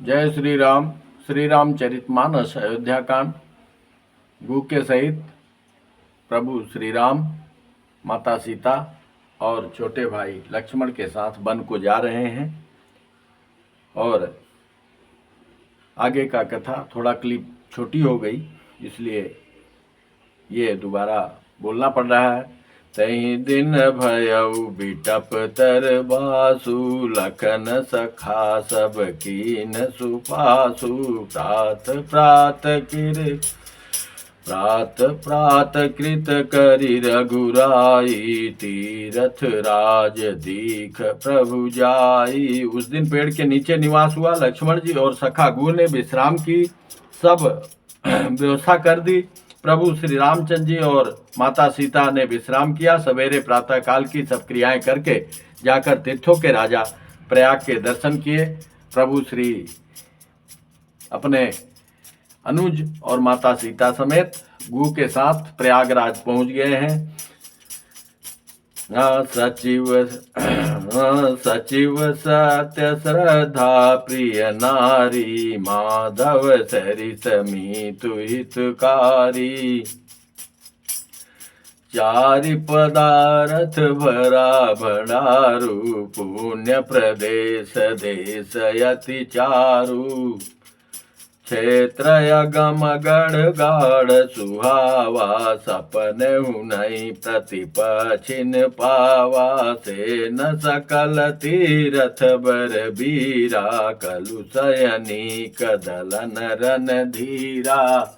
जय श्री राम। श्री रामचरितमानस अयोध्या कांड। गु के सहित प्रभु श्री राम, माता सीता और छोटे भाई लक्ष्मण के साथ वन को जा रहे हैं। और आगे का कथा थोड़ा क्लिप छोटी हो गई, इसलिए ये दोबारा बोलना पड़ रहा है। तही दिन भयउ बिटप तर बासु, लखन सखा सब कीन सुपासु। प्रात प्रात कृत करि रघुराई, तीरथ राज दीख प्रभु जाई। उस दिन पेड़ के नीचे निवास हुआ। लक्ष्मण जी और सखा गु ने विश्राम की सब व्यवस्था कर दी। प्रभु श्री रामचंद्र जी और माता सीता ने विश्राम किया। सवेरे प्रातः काल की सब क्रियाएं करके जाकर तीर्थों के राजा प्रयाग के दर्शन किए। प्रभु श्री अपने अनुज और माता सीता समेत गु के साथ प्रयागराज पहुंच गए हैं। सचिव सत्य श्रद्धा प्रिय नारी, माधव सरिस मीतु हितकारी। चारि पदारथ भरा भंडारु, पुण्य प्रदेश देश यति चारु। क्षेत्र अगम गढ़ गाढ़ सुहावा, सपन हुनई प्रतिप छिन पावा। से न सकल तीरथ बर बीरा, कलु सयनी कदलन रन धीरा।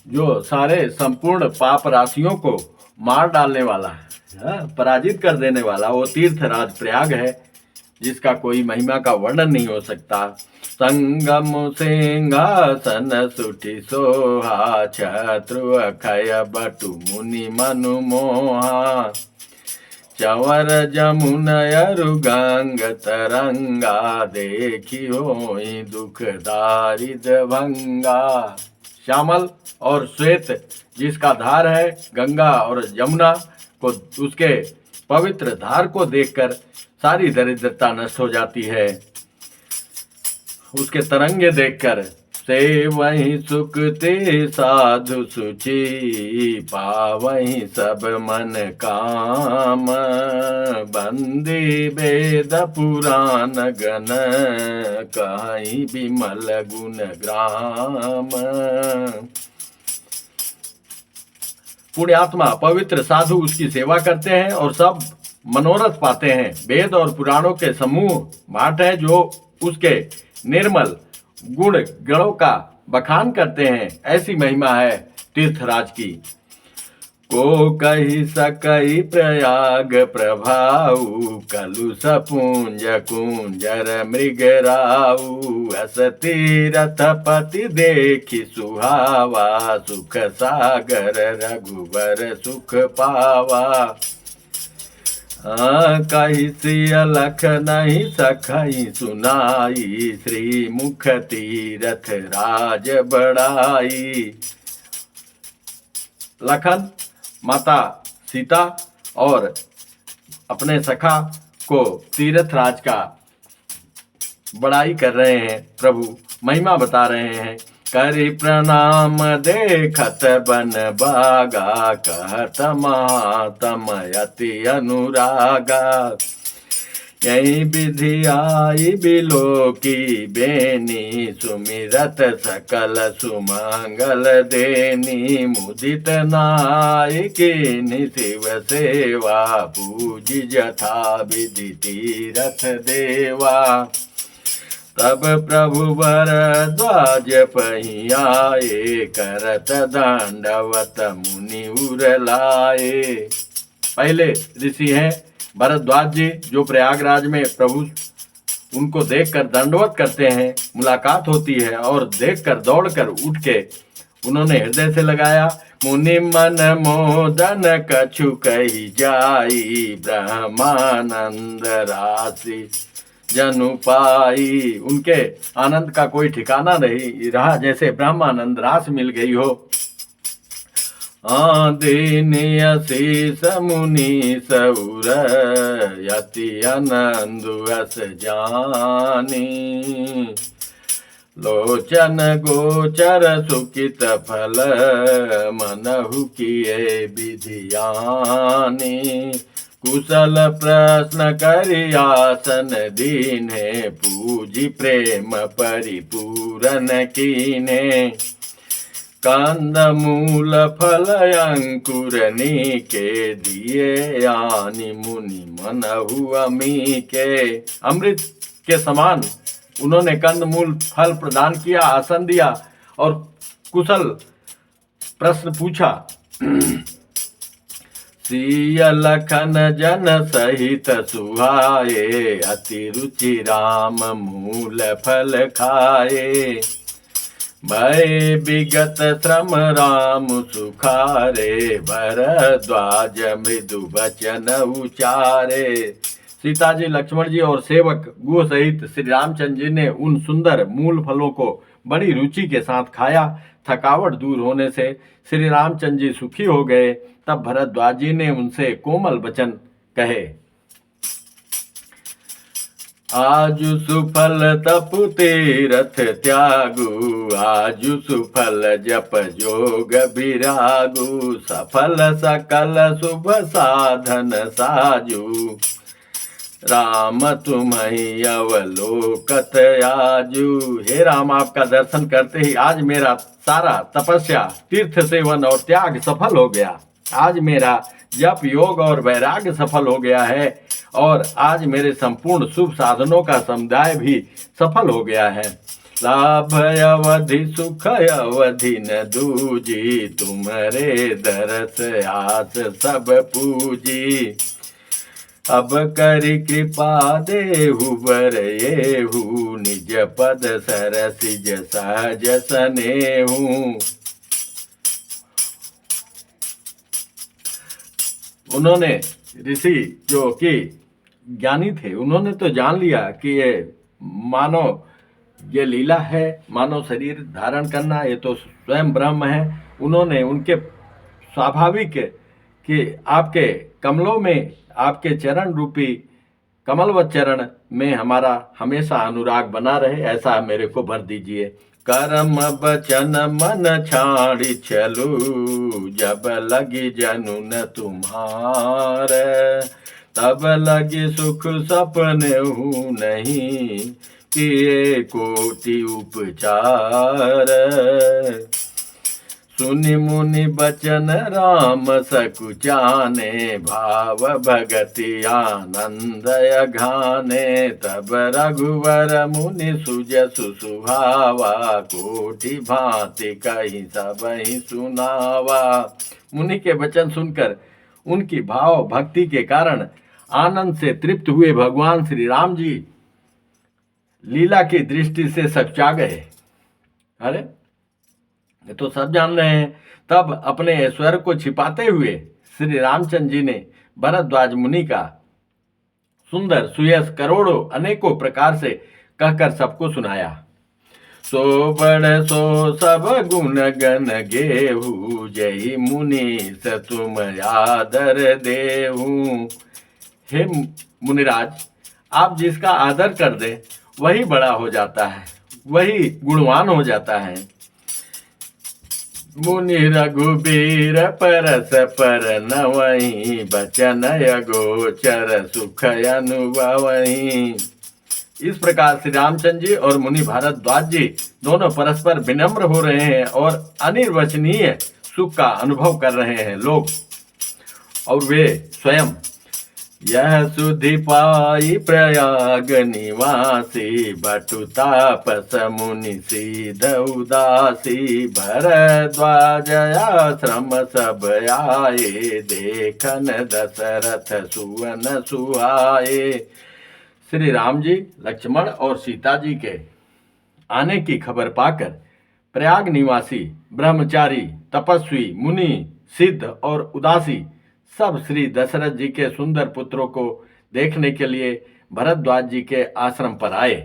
जो सारे संपूर्ण पाप राशियों को मार डालने वाला है, पराजित कर देने वाला, वो तीर्थराज प्रयाग है, जिसका कोई महिमा का वर्णन नहीं हो सकता। संगम सिंहासन सुठी सोहा, छत्रु अखय बटु मुनि मनु मोहा। चवर जमुनयरु गंग तरंगा, देखी होई दुख दारिद भंगा। श्यामल और श्वेत जिसका धार है, गंगा और यमुना को, उसके पवित्र धार को देखकर सारी दरिद्रता नष्ट हो जाती है। उसके तरंगे देखकर से वही सुख ते साधु सुचि, पावही सब मन काम। बंदी वेद पुराण गण, कहीं विमल गुण ग्राम। पुण्यात्मा पवित्र साधु उसकी सेवा करते हैं और सब मनोरथ पाते हैं। वेद और पुराणों के समूह भाट है जो उसके निर्मल गुण गणों का बखान करते हैं। ऐसी महिमा है तीर्थराज की। को कही सकई प्रयाग प्रभाऊ, कलु सपूंज कुंजर मृगराऊ। अस तीरथ पति देखी सुहावा, सुख सागर रघुवर सुख पावा। कही सिय लख नहीं सखई सुनाई, श्री मुख तीरथ राज बढ़ाई। लखन, माता सीता और अपने सखा को तीरथ राज का बड़ाई कर रहे हैं, प्रभु महिमा बता रहे हैं। करि प्रणाम देखत बन बागा, कहत महातम यति अनुरागा। यही विधि आई बिलो की बेनी, सुमिरत सकल सुमंगल देनी। मुदित नाय की शिव सेवा, पूजी जथा विधि तीरथ देवा। तब प्रभु भरद्वाज पहियाए, करत दंडवत मुनि उरलाए। पहले ऋषि हैं भरद्वाज जी, जो प्रयागराज में प्रभु उनको देखकर दंडवत करते हैं। मुलाकात होती है और देखकर दौड़कर उठ के उन्होंने हृदय से लगाया। मुनि मन मोदन कछु कही जाई, ब्रह्मानंद राशि जनु पाई। उनके आनंद का कोई ठिकाना नहीं रहा, जैसे ब्रह्मानंद रास मिल गई हो। आदिनी असीस मुनि सौर यति आनंदु अस जानी लोचन गोचर सुकित फल मनहु किए विधियानी कुशल प्रश्न करियासन दीने पूजी प्रेम परिपूरन कीने कंद मूल फल अंकुर के दिए आनि मुनि मनहु अमी के। अमृत के समान उन्होंने कंद मूल फल प्रदान किया, आसन दिया और कुशल प्रश्न पूछा। सिय लखन जन सहित सुहाए अति रुचि राम मूल फल खाए भय विगत श्रम राम सुखारे भरद्वाज मृदु वचन उचारे। सीता जी, लक्ष्मण जी और सेवक गुह सहित श्री रामचंद्र जी ने उन सुंदर मूल फलों को बड़ी रुचि के साथ खाया। थकावट दूर होने से श्री रामचंद्र जी सुखी हो गए। तब भरद्वाज जी ने उनसे कोमल वचन कहे। आजु सुफल तप तीरथ त्यागु आजु सुफल जप जोग विरागु सफल सकल शुभ साधन साजु राम तुम्हें अवलोकत आजू। हे राम, आपका दर्शन करते ही आज मेरा सारा तपस्या, तीर्थ सेवन और त्याग सफल हो गया। आज मेरा जप योग और वैराग्य सफल हो गया है और आज मेरे संपूर्ण शुभ साधनों का समुदाय भी सफल हो गया है। लाभ अवधि सुख अवधि न दूजी तुम्हारे दरस आस सब पूजी अब करि कृपा देहु बर येहु निज पद सरसिज सहज सनेहु। उन्होंने ऋषि जो कि ज्ञानी थे, उन्होंने तो जान लिया कि ये लीला है, मानव शरीर धारण करना, ये तो स्वयं ब्रह्म है। उन्होंने उनके स्वाभाविक कि आपके कमलों में, आपके चरण रूपी कमलवत चरण में हमारा हमेशा अनुराग बना रहे, ऐसा मेरे को भर दीजिए। कर्म बचन मन छाड़ी चलू जब लगी जनु न तुम्हार तब लगी सुख सपने हूँ नहीं किए कोटि उपचार। सुनि मुनि बचन राम सकुचाने भाव भगति आनंद अघाने तब रघुवर मुनि सुजसु सुहावा कोटि भांति कहीं सब ही सुनावा। मुनि के वचन सुनकर उनकी भाव भक्ति के कारण आनंद से तृप्त हुए भगवान श्री राम जी लीला की दृष्टि से सकुचा गए। अरे ये तो सब जान रहे हैं। तब अपने ऐश्वर्य को छिपाते हुए श्री रामचंद्र जी ने भरद्वाज मुनि का सुंदर सुयस करोड़ों अनेकों प्रकार से कहकर सबको सुनाया। सो बड़ सो सब गुण गण गेहू जय मुनि स तुम आदर देहू। हे मुनिराज, आप जिसका आदर कर दे वही बड़ा हो जाता है, वही गुणवान हो जाता है। मुनि रघुबीर परस पर नवहीं बचन अगोचर सुख अनुभवहीं। इस प्रकार श्री रामचंद्र जी और मुनि भारद्वाज जी दोनों परस्पर विनम्र हो रहे हैं और अनिर्वचनीय सुख का अनुभव कर रहे हैं लोग, और वे स्वयं। यह सुधि पाई प्रयाग निवासी बटु तापस मुनि सीध उदासी भरद्वाज आश्रम सब आए देखन दशरथ सुवन सुहाए। श्री राम जी, लक्ष्मण और सीता जी के आने की खबर पाकर प्रयाग निवासी ब्रह्मचारी तपस्वी मुनि सिद्ध और उदासी सब श्री दशरथ जी के सुंदर पुत्रों को देखने के लिए भरद्वाज जी के आश्रम पर आए।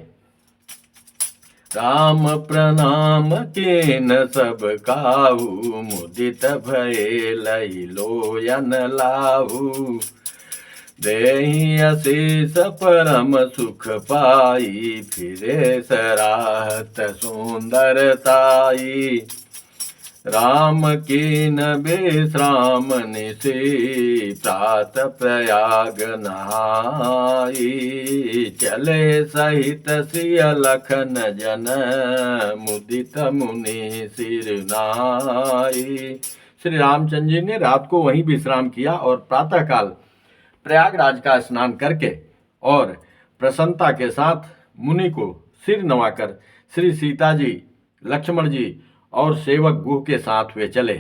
राम प्रणाम कीन सब काहू, मुदित भये लई लोयन लाहू। देहि अशीष परम सुख पाई, फिरे सराहत सुंदरताई। राम कीन विश्राम निशि, प्रात प्रयाग नहाई। चले सहित सिय लखन जन, मुदित मुनि सिर नाई। श्री रामचंद्र जी ने रात को वहीं विश्राम किया और प्रातःकाल प्रयागराज का स्नान करके और प्रसन्नता के साथ मुनि को सिर नवाकर श्री सीता जी, लक्ष्मण जी और सेवक गुह के साथ वे चले।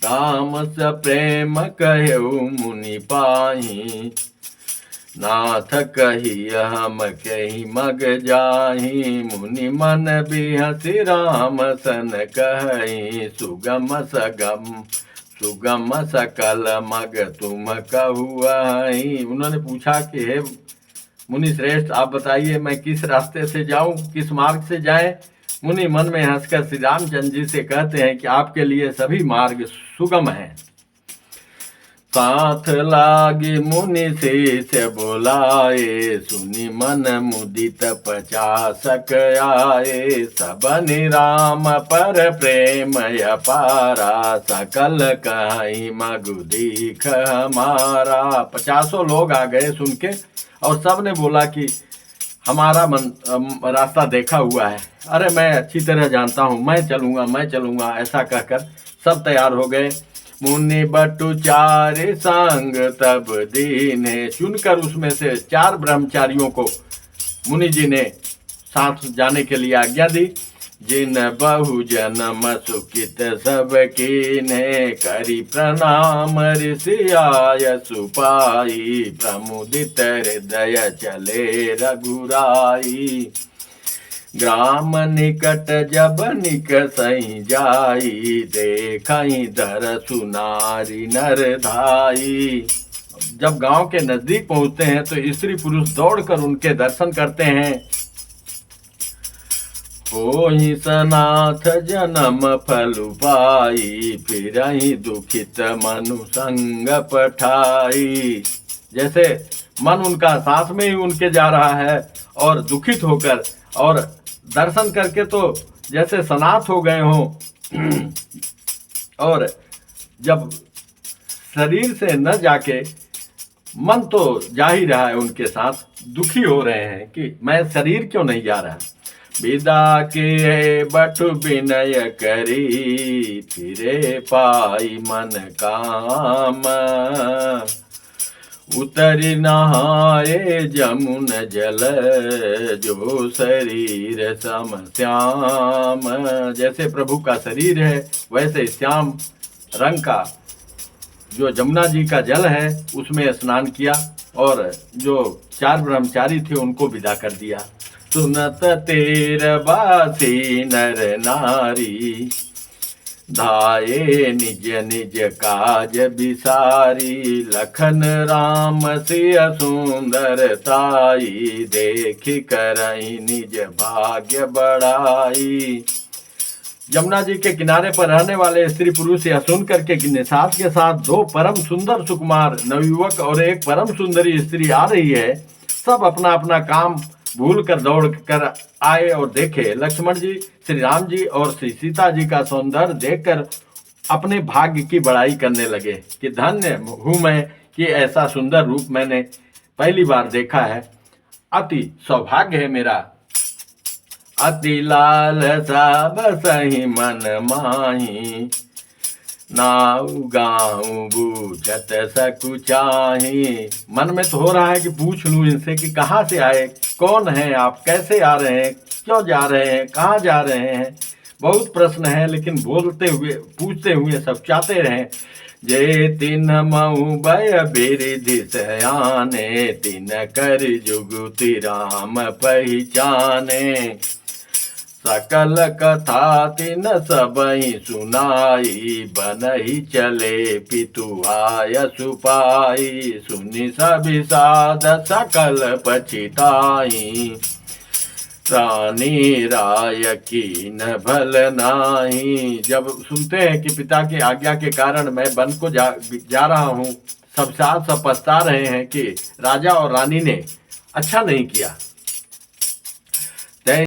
राम स प्रेम कहु मुनि पाही, नाथ कही हम कही मग जाही। मुनि मन बिहसि राम सन कही, सुगम सगम सुगम सकल मग तुम कहुआई। उन्होंने पूछा कि हे मुनि श्रेष्ठ, आप बताइए मैं किस रास्ते से जाऊं, किस मार्ग से जाएं। मुनि मन में हंसकर श्री रामचंद्र जी से कहते हैं कि आपके लिए सभी मार्ग सुगम हैं। साथ लागी मुनि से बोलाए, सुनि मन मुदित 50 आए। सबनि राम पर प्रेम अपारा, सकल कहीं मगु दीख हमारा। 50 लोग आ गए सुन के और सब ने बोला कि हमारा रास्ता देखा हुआ है, अरे मैं अच्छी तरह जानता हूँ, मैं चलूँगा ऐसा कहकर सब तैयार हो गए। मुनि बटु 4 संग तब दीने, चुनकर उसमें से 4 ब्रह्मचारियों को मुनि जी ने साथ जाने के लिए आज्ञा दी। जिन बहु जन्म सुखित सब कीन्हे, करी प्रणाम ऋषि आय सुपाई। प्रमुदित हृदय चले रघुराई, ग्राम निकट जब निकसई जाई। देखई दर सुनारी नर धाई। जब गांव के नजदीक पहुंचते हैं तो स्त्री पुरुष दौड़कर उनके दर्शन करते हैं। होहि सनाथ जन्म फल पाई, फिरहि दुखित मनु संग पठाई। जैसे मन उनका साथ में ही उनके जा रहा है और दुखित होकर, और दर्शन करके तो जैसे सनाथ हो गए हों। और जब शरीर से न जाके मन तो जा ही रहा है उनके साथ, दुखी हो रहे हैं कि मैं शरीर क्यों नहीं जा रहा। विदा के बटु विनय करी, फिरे पाई मन काम। उतरि नहाए जमुन जल, जो शरीर सम श्याम। जैसे प्रभु का शरीर है वैसे श्याम रंग का जो जमुना जी का जल है उसमें स्नान किया और जो 4 ब्रह्मचारी थे उनको विदा कर दिया। सुनत तेर बासी नर नारी, धाये निज निज काज बिसारी। लखन राम सिय सुंदरताई, देखि करई निज भाग्य बढ़ाई। यमुना जी के किनारे पर रहने वाले स्त्री पुरुष यह सुन करके कि निषाद के साथ 2 परम सुंदर सुकुमार नवयुवक और एक परम सुंदरी स्त्री आ रही है, सब अपना अपना काम भूल कर दौड़ कर आए और देखे। लक्ष्मण जी, श्री राम जी और श्री सीता जी का सौंदर्य देखकर अपने भाग्य की बड़ाई करने लगे कि धन्य हूँ मैं कि ऐसा सुंदर रूप मैंने पहली बार देखा है। अति सौभाग्य है मेरा। अति लाल सा बसहि मन माही, नाऊ गाऊं बूझत सकुचाही। मन में तो हो रहा है कि पूछ लूं इनसे कि कहाँ से आए, कौन है आप, कैसे आ रहे हैं, क्यों जा रहे हैं, कहाँ जा रहे हैं। बहुत प्रश्न है लेकिन बोलते हुए पूछते हुए सब चाहते रहे। जे तिन मऊ भय बिरिधि सयाने, तिन कर जुगुति राम पहचाने। सकल कथा तिन सबहि सुनाई, बनहि चले पितु आय सुपाई। सुनि सभी साध सकल पछिताई, रानी राय की न भल नाही। जब सुनते हैं कि पिता की आज्ञा के कारण मैं वन को जा रहा हूँ, सब साथ सब पछता रहे हैं कि राजा और रानी ने अच्छा नहीं किया।